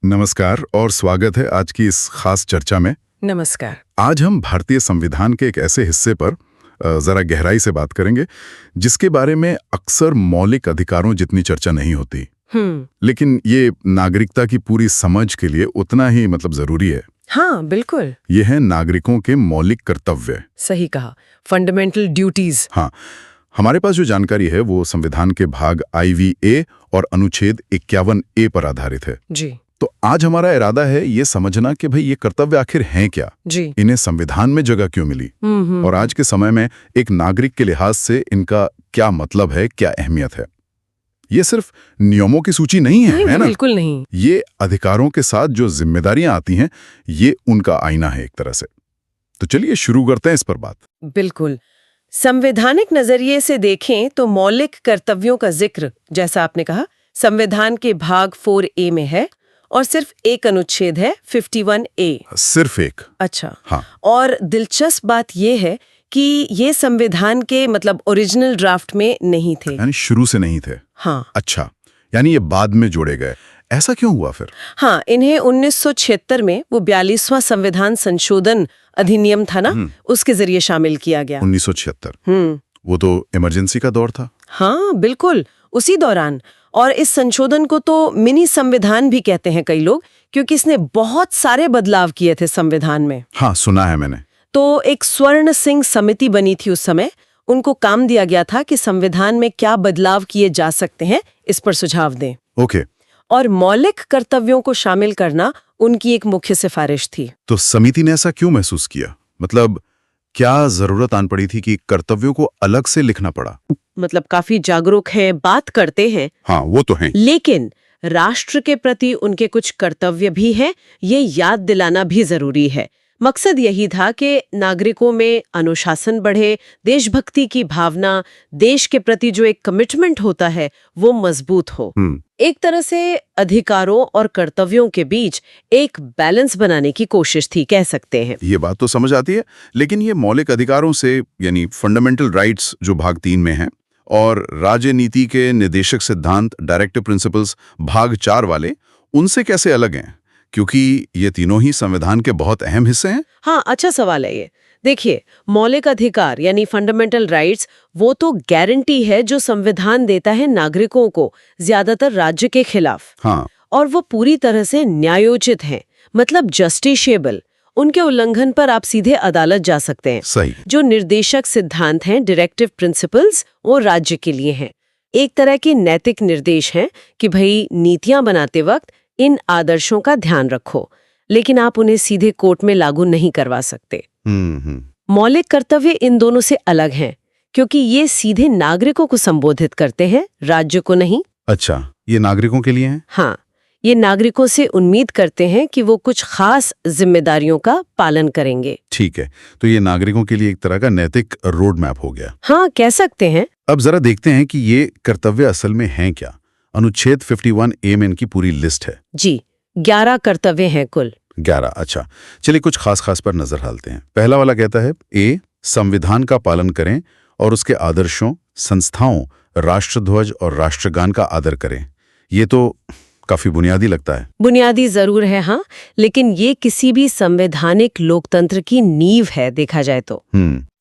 नमस्कार और स्वागत है आज की इस खास चर्चा में। नमस्कार। आज हम भारतीय संविधान के एक ऐसे हिस्से पर जरा गहराई से बात करेंगे जिसके बारे में अक्सर मौलिक अधिकारों जितनी चर्चा नहीं होती, लेकिन ये नागरिकता की पूरी समझ के लिए उतना ही जरूरी है। हाँ, बिल्कुल। ये है नागरिकों के मौलिक कर्तव्य। सही कहा, फंडामेंटल ड्यूटीज। हाँ, हमारे पास जो जानकारी है वो संविधान के भाग IV-A और अनुच्छेद 51A पर आधारित है। जी। तो आज हमारा इरादा है ये समझना कि भाई ये कर्तव्य आखिर हैं क्या, जी। इन्हें संविधान में जगह क्यों मिली और आज के समय में एक नागरिक के लिहाज से इनका क्या मतलब है, क्या अहमियत है। ये सिर्फ नियमों की सूची नहीं है, है ना? बिल्कुल नहीं। ये अधिकारों के साथ जो जिम्मेदारियां आती हैं, ये उनका आईना है एक तरह से। तो चलिए शुरू करते हैं इस पर बात। बिल्कुल। संवैधानिक नजरिए से देखें तो मौलिक कर्तव्यों का जिक्र, जैसा आपने कहा, संविधान के भाग 4A में है और सिर्फ एक अनुच्छेद है, 51A। सिर्फ एक? अच्छा। हाँ। और दिलचस्प बात यह है कि ये संविधान के ओरिजिनल ड्राफ्ट में नहीं थे, यानी शुरू से नहीं थे। हाँ। अच्छा, यानी ये बाद में जोड़े गए। ऐसा क्यों हुआ फिर? हाँ, इन्हें 1976 में वो 42वां संविधान संशोधन अधिनियम था ना, उसके जरिए शामिल किया गया। 1976? वो तो इमरजेंसी का दौर था। हाँ, बिल्कुल, उसी दौरान। और इस संशोधन को तो मिनी संविधान भी कहते हैं कई लोग, क्योंकि इसने बहुत सारे बदलाव किए थे संविधान में। हाँ, सुना है मैंने। तो एक स्वर्ण सिंह समिति बनी थी उस समय। उनको काम दिया गया था कि संविधान में क्या बदलाव किए जा सकते हैं, इस पर सुझाव दें। ओके। और मौलिक कर्तव्यों को शामिल करना उनकी एक मुख्य सिफारिश थी। तो समिति ने ऐसा क्यों महसूस किया? क्या जरूरत आन पड़ी थी कि कर्तव्यों को अलग से लिखना पड़ा? काफी जागरूक है, बात करते हैं। हाँ, वो तो है। लेकिन राष्ट्र के प्रति उनके कुछ कर्तव्य भी हैं, ये याद दिलाना भी जरूरी है। मकसद यही था कि नागरिकों में अनुशासन बढ़े, देशभक्ति की भावना, देश के प्रति जो एक कमिटमेंट होता है वो मजबूत हो। एक तरह से अधिकारों और कर्तव्यों के बीच एक बैलेंस बनाने की कोशिश थी, कह सकते हैं। ये बात तो समझ आती है, लेकिन ये मौलिक अधिकारों से यानी फंडामेंटल राइट्स जो भाग 3 में हैं और राजनीति के निर्देशक सिद्धांत डायरेक्टिव प्रिंसिपल्स भाग 4 वाले, उनसे कैसे अलग हैं? क्योंकि ये तीनों ही संविधान के बहुत अहम हिस्से हैं। हाँ, अच्छा सवाल है ये। देखिए, मौलिक अधिकार यानी फंडामेंटल राइट्स वो तो गारंटी है जो संविधान देता है नागरिकों को, ज्यादातर राज्य के खिलाफ। हाँ। और वो पूरी तरह से न्यायोचित हैं, जस्टिसेबल। उनके उल्लंघन पर आप सीधे अदालत जा सकते हैं। सही। जो निर्देशक सिद्धांत हैं, डायरेक्टिव प्रिंसिपल्स, वो राज्य के लिए हैं। एक तरह के नैतिक निर्देश हैं कि भाई नीतियां बनाते वक्त इन आदर्शों का ध्यान रखो, लेकिन आप उन्हें सीधे कोर्ट में लागू नहीं करवा सकते। मौलिक कर्तव्य इन दोनों से अलग हैं, क्योंकि ये सीधे नागरिकों को संबोधित करते हैं, राज्य को नहीं। अच्छा, ये नागरिकों के लिए हैं? हाँ, ये नागरिकों से उम्मीद करते हैं कि वो कुछ खास जिम्मेदारियों का पालन करेंगे। ठीक है, तो ये नागरिकों के लिए एक तरह का नैतिक रोड मैप हो गया। हाँ, कह सकते हैं। अब जरा देखते हैं कि ये कर्तव्य असल में हैं क्या। अनुच्छेद 51A में इनकी पूरी लिस्ट है। जी, 11 कर्तव्य हैं कुल। 11? अच्छा, चलिए कुछ खास पर नजर डालते हैं। पहला वाला कहता है, A, संविधान का पालन करें और उसके आदर्शों, संस्थाओं, राष्ट्रध्वज और राष्ट्रगान का आदर करें। ये तो काफी बुनियादी लगता है। बुनियादी जरूर है, हाँ, लेकिन ये किसी भी संवैधानिक लोकतंत्र की नींव है, देखा जाए तो।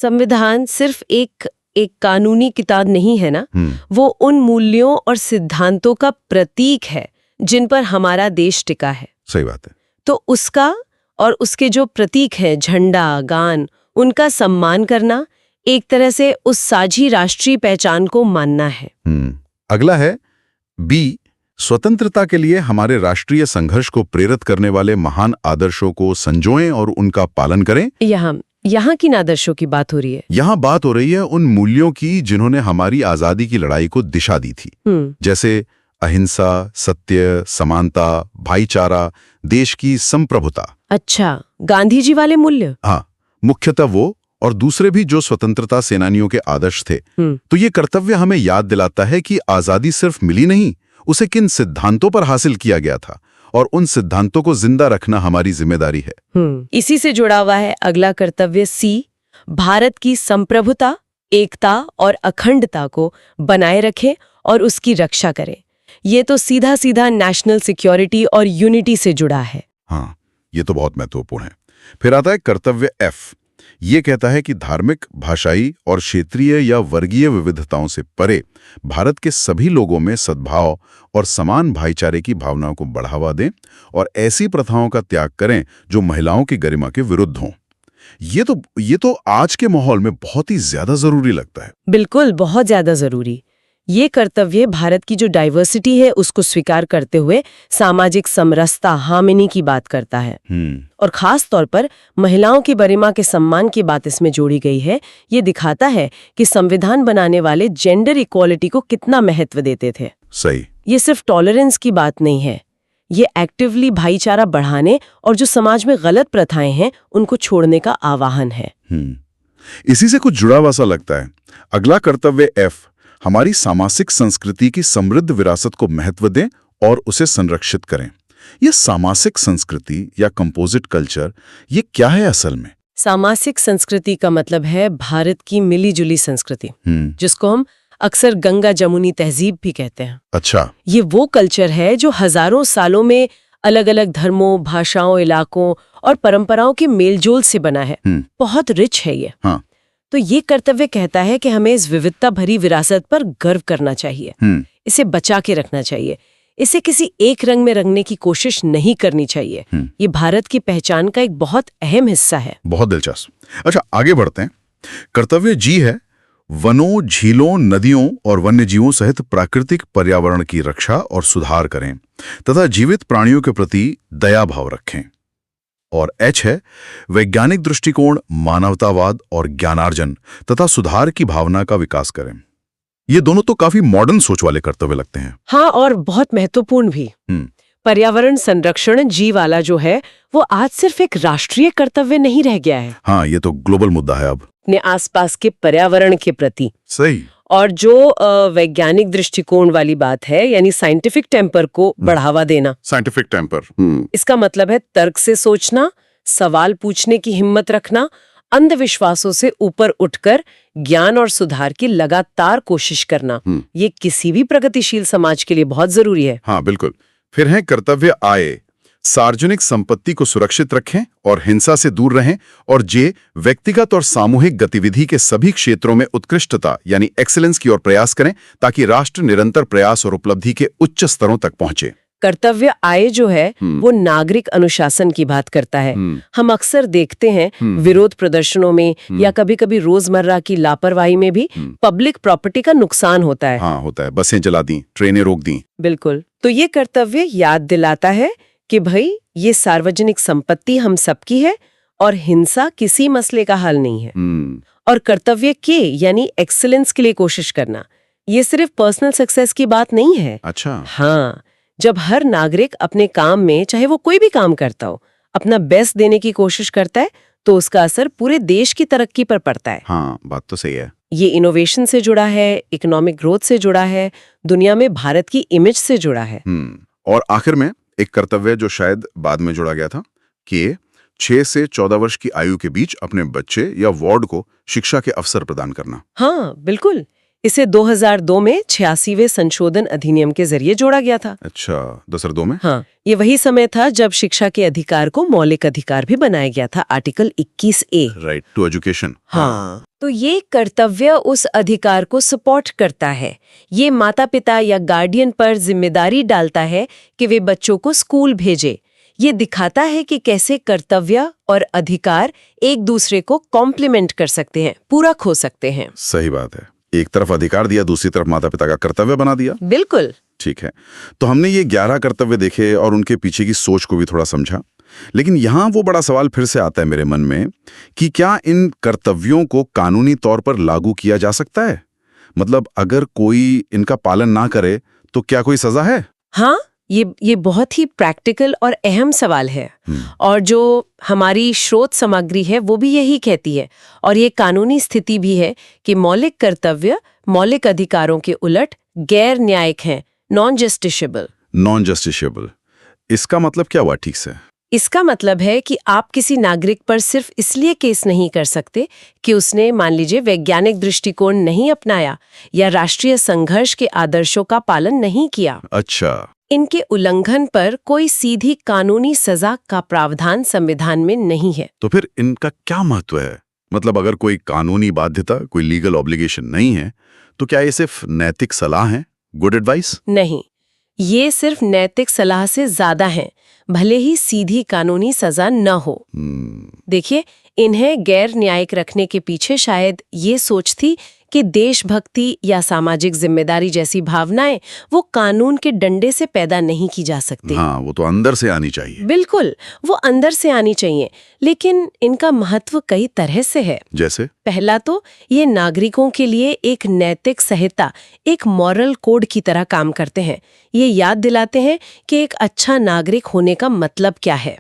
संविधान सिर्फ एक कानूनी किताब नहीं है ना, वो उन मूल्यों और सिद्धांतों का प्रतीक है जिन पर हमारा देश टिका है। सही बात है। तो उसका और उसके जो प्रतीक है, झंडा, गान, उनका सम्मान करना एक तरह से उस साझी राष्ट्रीय पहचान को मानना है। अगला है B, स्वतंत्रता के लिए हमारे राष्ट्रीय संघर्ष को प्रेरित करने वाले महान आदर्शों को संजोएं और उनका पालन करें। यहाँ किन आदर्शों की बात हो रही है? यहाँ बात हो रही है उन मूल्यों की जिन्होंने हमारी आजादी की लड़ाई को दिशा दी थी, जैसे अहिंसा, सत्य, समानता, भाईचारा, देश की संप्रभुता। अच्छा, गांधी जी वाले मूल्य? हाँ, मुख्यतः वो और दूसरे भी जो स्वतंत्रता सेनानियों के आदर्श थे। तो ये कर्तव्य हमें याद दिलाता है कि आजादी सिर्फ मिली नहीं, उसे किन सिद्धांतों पर हासिल किया गया था और उन सिद्धांतों को जिंदा रखना हमारी जिम्मेदारी है। इसी से जुड़ा हुआ है अगला कर्तव्य C, भारत की संप्रभुता, एकता और अखंडता को बनाए रखें और उसकी रक्षा करें। ये तो सीधा सीधा नेशनल सिक्योरिटी और यूनिटी से जुड़ा है। हाँ, ये तो बहुत महत्वपूर्ण है। फिर आता है कर्तव्य एफ। ये कहता है कि धार्मिक, भाषाई और क्षेत्रीय या वर्गीय विविधताओं से परे भारत के सभी लोगों में सद्भाव और समान भाईचारे की भावनाओं को बढ़ावा दें और ऐसी प्रथाओं का त्याग करें जो महिलाओं की गरिमा के विरुद्ध हों। ये तो आज के माहौल में बहुत ही ज्यादा जरूरी लगता है। बिल्कुल, बहुत ज्यादा जरूरी। ये कर्तव्य भारत की जो डाइवर्सिटी है उसको स्वीकार करते हुए सामाजिक समरसता, हार्मनी की बात करता है। और खास तौर पर महिलाओं की गरिमा के सम्मान की बात इसमें जोड़ी गई है। ये दिखाता है कि संविधान बनाने वाले जेंडर इक्वालिटी को कितना महत्व देते थे। सही। ये सिर्फ टॉलरेंस की बात नहीं है, ये एक्टिवली भाईचारा बढ़ाने और जो समाज में गलत प्रथाएं हैं उनको छोड़ने का आह्वान है। इसी से कुछ जुड़ा हुआ सा लगता है। अगला कर्तव्य एफ, हमारी सामाजिक संस्कृति की समृद्ध विरासत को महत्व दें और उसे संरक्षित करें। ये सामाजिक संस्कृति या कंपोजिट कल्चर, ये क्या है असल में? सामाजिक संस्कृति का मतलब है भारत की मिली-जुली संस्कृति, जिसको हम अक्सर गंगा जमुनी तहजीब भी कहते हैं। अच्छा। ये वो कल्चर है जो हजारों सालों में अलग अलग धर्मों, भाषाओं, इलाकों और परंपराओं के मेलजोल से बना है। बहुत रिच है ये। हाँ। तो ये कर्तव्य कहता है कि हमें इस विविधता भरी विरासत पर गर्व करना चाहिए, इसे बचा के रखना चाहिए, इसे किसी एक रंग में रंगने की कोशिश नहीं करनी चाहिए। ये भारत की पहचान का एक बहुत अहम हिस्सा है। बहुत दिलचस्प। अच्छा, आगे बढ़ते हैं। कर्तव्य जी है, वनों, झीलों, नदियों और वन्यजीवों सहित प्राकृतिक पर्यावरण की रक्षा और सुधार करें तथा जीवित प्राणियों के प्रति दया भाव रखें। और एच है, वैज्ञानिक दृष्टिकोण, मानवतावाद और ज्ञानार्जन तथा सुधार की भावना का विकास करें। ये दोनों तो काफी मॉडर्न सोच वाले कर्तव्य लगते हैं। हाँ, और बहुत महत्वपूर्ण भी। पर्यावरण संरक्षण जी वाला जो है वो आज सिर्फ एक राष्ट्रीय कर्तव्य नहीं रह गया है। हाँ, ये तो ग्लोबल मुद्दा है अब, अपने आसपास के पर्यावरण के प्रति। सही। और जो वैज्ञानिक दृष्टिकोण वाली बात है, यानी साइंटिफिक टेम्पर को बढ़ावा देना। साइंटिफिक टेम्पर, इसका मतलब है तर्क से सोचना, सवाल पूछने की हिम्मत रखना, अंधविश्वासों से ऊपर उठकर ज्ञान और सुधार की लगातार कोशिश करना। ये किसी भी प्रगतिशील समाज के लिए बहुत जरूरी है। हाँ, बिल्कुल। फिर है कर्तव्य आए, सार्वजनिक संपत्ति को सुरक्षित रखें और हिंसा से दूर रहें, और जे, व्यक्तिगत और सामूहिक गतिविधि के सभी क्षेत्रों में उत्कृष्टता यानी एक्सीलेंस की ओर प्रयास करें ताकि राष्ट्र निरंतर प्रयास और उपलब्धि के उच्च स्तरों तक पहुंचे। कर्तव्य आय जो है वो नागरिक अनुशासन की बात करता है। हम अक्सर देखते हैं विरोध प्रदर्शनों में या कभी-कभी रोजमर्रा की लापरवाही में भी पब्लिक प्रॉपर्टी का नुकसान होता है। हाँ, होता है। बसें जला दी, ट्रेनें रोक दी। बिल्कुल। तो ये कर्तव्य याद दिलाता है कि भाई ये सार्वजनिक संपत्ति हम सबकी है और हिंसा किसी मसले का हल नहीं है। और कर्तव्य के यानी एक्सीलेंस के लिए कोशिश करना, ये सिर्फ पर्सनल सक्सेस की बात नहीं है। अच्छा। हाँ, जब हर नागरिक अपने काम में, चाहे वो कोई भी काम करता हो, अपना बेस्ट देने की कोशिश करता है तो उसका असर पूरे देश की तरक्की पर पड़ता है। हाँ, बात तो सही है। ये इनोवेशन से जुड़ा है, इकोनॉमिक ग्रोथ से जुड़ा है, दुनिया में भारत की इमेज से जुड़ा है। और आखिर में एक कर्तव्य जो शायद बाद में जोड़ा गया था कि 6 से 14 वर्ष की आयु के बीच अपने बच्चे या वार्ड को शिक्षा के अवसर प्रदान करना। हाँ, बिल्कुल। इसे 2002 में 86वें संशोधन अधिनियम के जरिए जोड़ा गया था। अच्छा, 2002 में? हाँ, ये वही समय था जब शिक्षा के अधिकार को मौलिक अधिकार भी बनाया गया था, article 21A। Right to education. हाँ, तो ये कर्तव्य उस अधिकार को सपोर्ट करता है। ये माता पिता या गार्डियन पर जिम्मेदारी डालता है कि वे बच्चों को स्कूल भेजे। ये दिखाता है कि कैसे कर्तव्य और अधिकार एक दूसरे को कॉम्प्लीमेंट कर सकते हैं, पूरक हो सकते हैं। सही बात है। एक तरफ अधिकार दिया, दूसरी तरफ माता पिता का कर्तव्य बना दिया। बिल्कुल। ठीक है, तो हमने ये 11 कर्तव्य देखे और उनके पीछे की सोच को भी थोड़ा समझा। लेकिन यहाँ वो बड़ा सवाल फिर से आता है मेरे मन में कि क्या इन कर्तव्यों को कानूनी तौर पर लागू किया जा सकता है? मतलब अगर कोई इनका पालन ना करे तो क्या कोई सजा है? हाँ, ये बहुत ही प्रैक्टिकल और अहम सवाल है। और जो हमारी स्रोत सामग्री है वो भी यही कहती है, और ये कानूनी स्थिति भी है कि मौलिक कर्तव्य मौलिक अधिकारों के उलट गैर न्यायिक हैं, नॉन जस्टिसेबल। नॉन जस्टिसेबल, इसका मतलब क्या हुआ ठीक से? इसका मतलब है कि आप किसी नागरिक पर सिर्फ इसलिए केस नहीं कर सकते कि उसने मान लीजिए वैज्ञानिक दृष्टिकोण नहीं अपनाया या राष्ट्रीय संघर्ष के आदर्शों का पालन नहीं किया। अच्छा, इनके उल्लंघन पर कोई सीधी कानूनी सजा का प्रावधान संविधान में नहीं है। तो फिर इनका क्या महत्व है? मतलब अगर कोई कानूनी बाध्यता, कोई लीगल ऑब्लिगेशन नहीं है, तो क्या ये सिर्फ नैतिक सलाह है, गुड एडवाइस? नहीं, ये सिर्फ नैतिक सलाह से ज्यादा है, भले ही सीधी कानूनी सजा न हो। देखिए, इन्हें गैर न्यायिक रखने के पीछे शायद ये सोच थी कि देशभक्ति या सामाजिक जिम्मेदारी जैसी भावनाएं वो कानून के डंडे से पैदा नहीं की जा सकती। हाँ, वो तो अंदर से आनी चाहिए। बिल्कुल, वो अंदर से आनी चाहिए, लेकिन इनका महत्व कई तरह से है। जैसे? पहला तो ये नागरिकों के लिए एक नैतिक संहिता, एक मॉरल कोड की तरह काम करते हैं। ये याद दिलाते हैं कि एक अच्छा नागरिक होने का मतलब क्या है।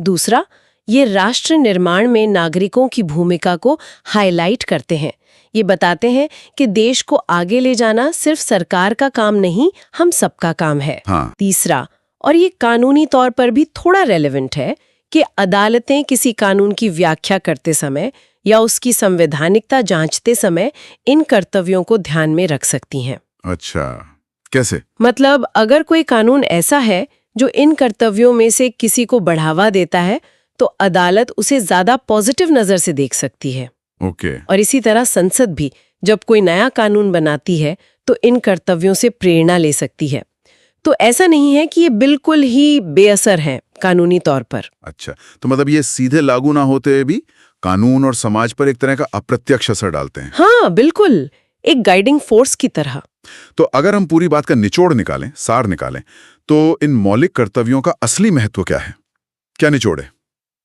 दूसरा, ये राष्ट्र निर्माण में नागरिकों की भूमिका को हाईलाइट करते हैं। ये बताते हैं कि देश को आगे ले जाना सिर्फ सरकार का काम नहीं, हम सबका काम है। हाँ। तीसरा, और ये कानूनी तौर पर भी थोड़ा रेलेवेंट है, कि अदालतें किसी कानून की व्याख्या करते समय या उसकी संवैधानिकता जांचते समय इन कर्तव्यों को ध्यान में रख सकती हैं। अच्छा, कैसे? मतलब अगर कोई कानून ऐसा है जो इन कर्तव्यों में से किसी को बढ़ावा देता है, तो अदालत उसे ज्यादा पॉजिटिव नजर से देख सकती है। ओके। और इसी तरह संसद भी जब कोई नया कानून बनाती है तो इन कर्तव्यों से प्रेरणा ले सकती है। तो ऐसा नहीं है कि ये बिल्कुल ही बेअसर है कानूनी तौर पर। अच्छा, तो मतलब ये सीधे लागू ना होते हुए भी कानून और समाज पर एक तरह का अप्रत्यक्ष असर डालते हैं। हाँ बिल्कुल, एक गाइडिंग फोर्स की तरह। तो अगर हम पूरी बात का निचोड़ निकालें, सार निकालें, तो इन मौलिक कर्तव्यों का असली महत्व क्या है? क्या निचोड़ है?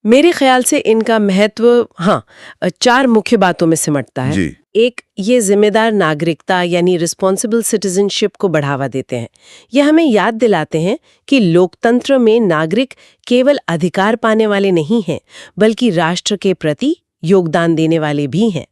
मेरे ख्याल से इनका महत्व 4 मुख्य बातों में सिमटता है। जी। एक, ये जिम्मेदार नागरिकता यानी रिस्पॉन्सिबल सिटीजनशिप को बढ़ावा देते हैं। ये हमें याद दिलाते हैं कि लोकतंत्र में नागरिक केवल अधिकार पाने वाले नहीं हैं, बल्कि राष्ट्र के प्रति योगदान देने वाले भी हैं।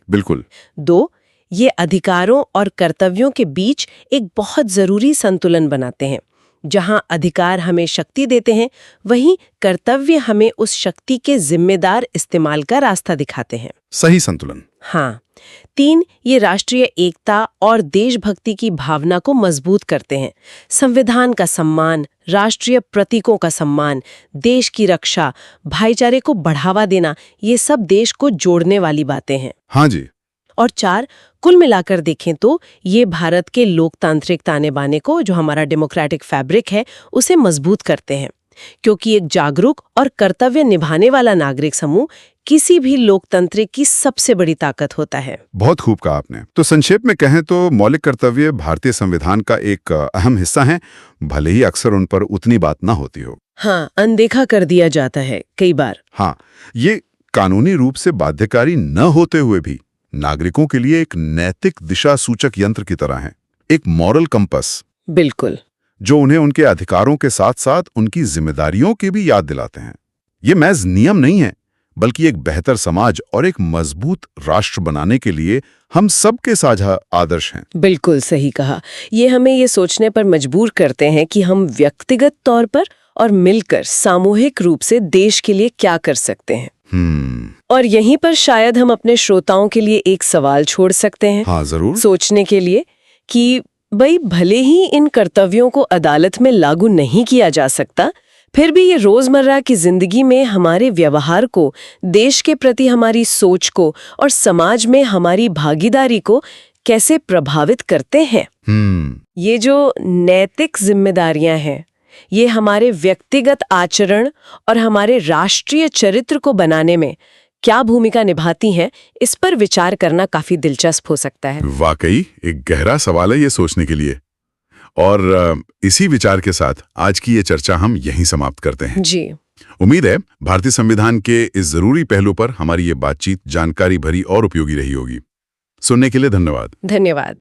बिल्कुल। 2, ये अधिकारों और कर्तव्यों के बीच एक बहुत जरूरी संतुलन बनाते हैं। जहां अधिकार हमें शक्ति देते हैं, वहीं कर्तव्य हमें उस शक्ति के जिम्मेदार इस्तेमाल का रास्ता दिखाते हैं। सही संतुलन। हाँ। 3, ये राष्ट्रीय एकता और देशभक्ति की भावना को मजबूत करते हैं। संविधान का सम्मान, राष्ट्रीय प्रतीकों का सम्मान, देश की रक्षा, भाईचारे को बढ़ावा देना, ये सब देश को जोड़ने वाली बातें हैं। हाँ जी। और 4, कुल मिलाकर देखें तो ये भारत के लोकतांत्रिक ताने बाने को, जो हमारा डेमोक्रेटिक फैब्रिक है, उसे मजबूत करते हैं। क्योंकि एक जागरूक और कर्तव्य निभाने वाला नागरिक समूह किसी भी लोकतंत्र की सबसे बड़ी ताकत होता है। बहुत खूब कहा आपने। तो संक्षेप में कहें तो मौलिक कर्तव्य भारतीय संविधान का एक अहम हिस्सा है, भले ही अक्सर उन पर उतनी बात ना होती हो। हाँ, अनदेखा कर दिया जाता है कई बार। हाँ, ये कानूनी रूप से बाध्यकारी न होते हुए भी नागरिकों के लिए एक नैतिक दिशा सूचक यंत्र की तरह है, एक मॉरल कंपस। बिल्कुल। जो उन्हें उनके अधिकारों के साथ साथ उनकी जिम्मेदारियों की भी याद दिलाते हैं। ये महज नियम नहीं है, बल्कि एक बेहतर समाज और एक मजबूत राष्ट्र बनाने के लिए हम सबके साझा आदर्श हैं। बिल्कुल सही कहा। ये हमें ये सोचने पर मजबूर करते हैं कि हम व्यक्तिगत तौर पर और मिलकर सामूहिक रूप से देश के लिए क्या कर सकते हैं। और यहीं पर शायद हम अपने श्रोताओं के लिए एक सवाल छोड़ सकते हैं। हाँ, जरूर। सोचने के लिए कि भाई, भले ही इन कर्तव्यों को अदालत में लागू नहीं किया जा सकता, फिर भी ये रोजमर्रा की जिंदगी में हमारे व्यवहार को, देश के प्रति हमारी सोच को और समाज में हमारी भागीदारी को कैसे प्रभावित करते हैं। ये जो नैतिक जिम्मेदारियां हैं, ये हमारे व्यक्तिगत आचरण और हमारे राष्ट्रीय चरित्र को बनाने में क्या भूमिका निभाती हैं, इस पर विचार करना काफी दिलचस्प हो सकता है। वाकई एक गहरा सवाल है ये सोचने के लिए। और इसी विचार के साथ आज की ये चर्चा हम यहीं समाप्त करते हैं। जी। उम्मीद है भारतीय संविधान के इस जरूरी पहलू पर हमारी ये बातचीत जानकारी भरी और उपयोगी रही होगी। सुनने के लिए धन्यवाद। धन्यवाद।